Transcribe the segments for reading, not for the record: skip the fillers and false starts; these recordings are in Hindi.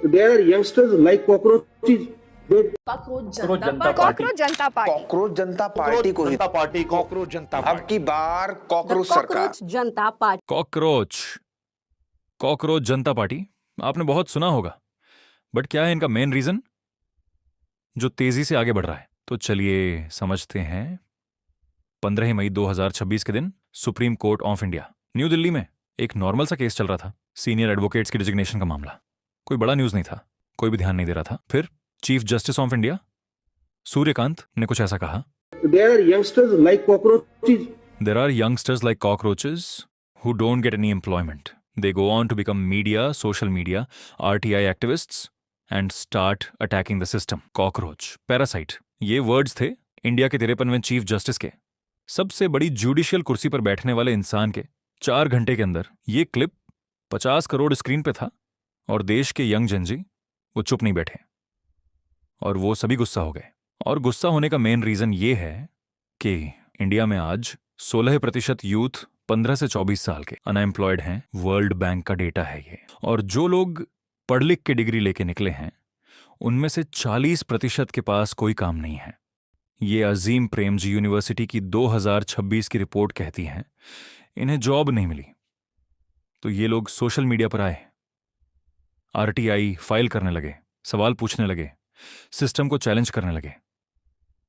There are youngsters like cockroaches. They cockroach Janata party cockroach Janata party cockroach Janata party को ही जनता पार्टी को कॉकरोच जनता अब पार्टी। की बार कॉकरोच सरकार। कॉकरोच जनता पार्टी कॉकरोच कॉकरोच जनता पार्टी आपने बहुत सुना होगा, बट क्या है इनका मेन रीजन जो तेजी से आगे बढ़ रहा है? तो चलिए समझते हैं। 15 मई 2026 के दिन supreme court of India new Delhi में एक नॉर्मल सा केस चल रहा था, सीनियर एडवोकेट्स की डिजिग्नेशन का मामला। कोई बड़ा न्यूज नहीं था, कोई भी ध्यान नहीं दे रहा था। फिर chief justice of India Suryakant ने कुछ ऐसा कहा, There are youngsters like cockroaches. There are youngsters like cockroaches who don't get any employment. They go on to become media, social media, RTI activists and start attacking the system. Cockroach, parasite, ये वर्ड्स थे इंडिया के 53वें चीफ जस्टिस के। सबसे बड़ी जुडिशियल कुर्सी पर बैठने वाले इंसान के 4 घंटे के अंदर ये क्लिप 50 करोड़ स्क्रीन पे था और देश के यंग जनजी वो चुप नहीं बैठे और वो सभी गुस्सा हो गए। और गुस्सा होने का मेन रीजन ये है कि इंडिया में आज 16% यूथ 15 से 24 साल के अनएम्प्लॉयड हैं। वर्ल्ड बैंक का डेटा है ये। और जो लोग पढ़ लिख के डिग्री लेके निकले हैं उनमें से 40% के पास कोई काम नहीं है। ये अजीम प्रेमजी यूनिवर्सिटी की 2026 की रिपोर्ट कहती है इन्हें जॉब नहीं मिली। तो ये लोग सोशल मीडिया पर आए, आरटीआई फाइल करने लगे, सवाल पूछने लगे, सिस्टम को चैलेंज करने लगे।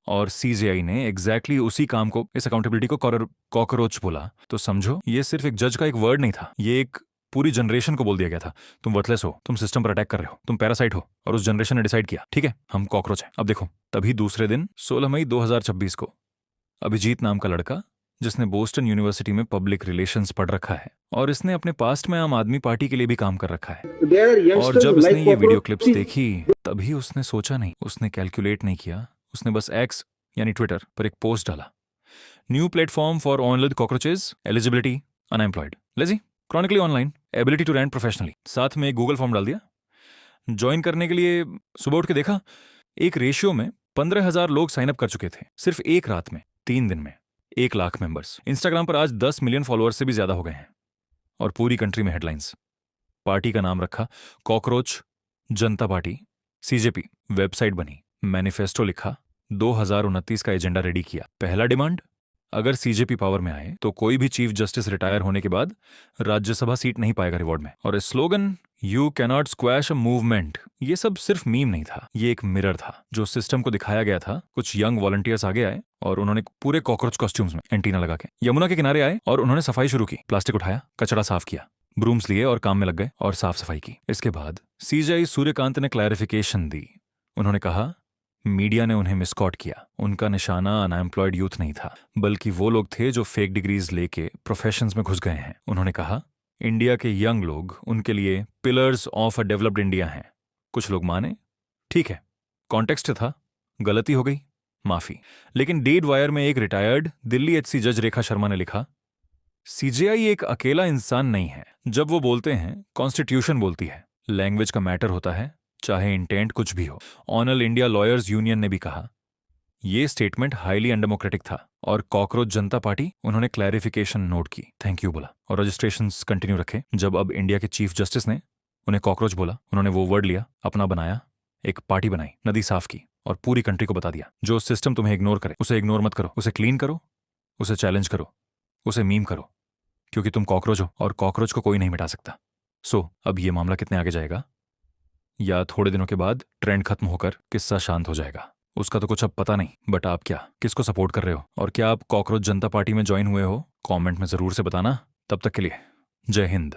और सीजेआई ने एग्जैक्टली उसी काम को, इस अकाउंटेबिलिटी को कॉकरोच बोला। तो समझो ये सिर्फ एक जज का एक वर्ड नहीं था, ये एक पूरी जनरेशन को बोल दिया गया था तुम वर्थलेस हो, तुम सिस्टम पर अटैक कर रहे हो, तुम पैरासाइट हो। और उस जनरेशन ने डिसाइड किया ठीक है हम कॉकरोच हैं। अब देखो, तभी दूसरे दिन 16 मई 2026 को अभिजीत नाम का लड़का, जिसने बोस्टन यूनिवर्सिटी में पब्लिक रिलेशंस पढ़ रखा है और इसने अपने पास्ट में आम आदमी पार्टी के लिए भी काम कर रखा है, There are और youngsters जब इसने like ये वीडियो क्लिप्स cockroaches. देखी तभी उसने सोचा नहीं, उसने कैलकुलेट नहीं किया, उसने बस एक्स यानी ट्विटर पर एक पोस्ट डाला, new platform for online cockroaches, eligibility unemployed, lazy chronically online, ability to rank professionally. साथ में एक गूगल फॉर्म डाल दिया। ज्वाइन करने के लिए सुबह उठ के देखा एक रेशियो में 15,000 लोग साइन अप कर चुके थे सिर्फ एक रात में, 3 दिन में 1 लाख मेंबर्स। इंस्टाग्राम पर आज 10 मिलियन फॉलोअर्स से भी ज्यादा हो गए हैं। और पूरी कंट्री में हेडलाइंस, पार्टी का नाम रखा कॉकरोच जनता पार्टी, सीजेपी, वेबसाइट बनी, मैनिफेस्टो लिखा, 2029 का एजेंडा रेडी किया। पहला डिमांड, अगर सीजेपी पावर में आए तो कोई भी चीफ जस्टिस रिटायर होने के बाद राज्यसभा सीट नहीं पाएगा रिवॉर्ड में। और slogan you cannot squash a movement, ये सब सिर्फ मीम नहीं था, ये एक मिरर था जो सिस्टम को दिखाया गया था। कुछ यंग वॉलंटियर्स आगे आए और उन्होंने पूरे कॉकरोच कॉस्ट्यूम्स में एंटीना लगा के यमुना के किनारे आए और उन्होंने सफाई शुरू की। प्लास्टिक उठाया, कचरा साफ किया, ब्रूम्स लिए और काम में लग गए और साफ सफाई की। इसके बाद सीजेआई सूर्यकांत ने क्लैरिफिकेशन दी। उन्होंने कहा मीडिया ने उन्हें मिसकॉट किया, उनका निशाना अनएम्प्लॉयड यूथ नहीं था बल्कि वो लोग थे जो फेक डिग्रीज लेके प्रोफेशंस में घुस गए हैं। उन्होंने कहा इंडिया के यंग लोग उनके लिए pillars of a developed India हैं। कुछ लोग माने, ठीक है कॉन्टेक्स्ट था, गलती हो गई, माफी। लेकिन डीड वायर में एक रिटायर्ड दिल्ली एचसी जज रेखा शर्मा ने लिखा सीजेआई एक अकेला इंसान नहीं है। जब वो बोलते हैं कॉन्स्टिट्यूशन बोलती है, लैंग्वेज का मैटर होता है, चाहे इंटेंट कुछ भी हो। ऑल इंडिया लॉयर्स यूनियन ने भी कहा ये स्टेटमेंट हाईली अनडेमोक्रेटिक था। और कॉकरोच जनता पार्टी, उन्होंने क्लैरिफिकेशन नोट की, थैंक यू बोला और रजिस्ट्रेशंस कंटिन्यू रखे। जब अब इंडिया के चीफ जस्टिस ने उन्हें कॉकरोच बोला, उन्होंने वो वर्ड लिया, अपना बनाया, एक पार्टी बनाई, नदी साफ की और पूरी कंट्री को बता दिया जो सिस्टम तुम्हें इग्नोर करे उसे इग्नोर मत करो, उसे क्लीन करो, उसे चैलेंज करो, उसे मीम करो, क्योंकि तुम कॉकरोच हो और कॉकरोच को कोई नहीं मिटा सकता। सो अब ये मामला कितने आगे जाएगा, या थोड़े दिनों के बाद ट्रेंड खत्म होकर किस्सा शांत हो जाएगा, उसका तो कुछ अब पता नहीं। बट आप क्या, किसको सपोर्ट कर रहे हो और क्या आप कॉकरोच जनता पार्टी में ज्वाइन हुए हो? कमेंट में जरूर से बताना। तब तक के लिए जय हिंद।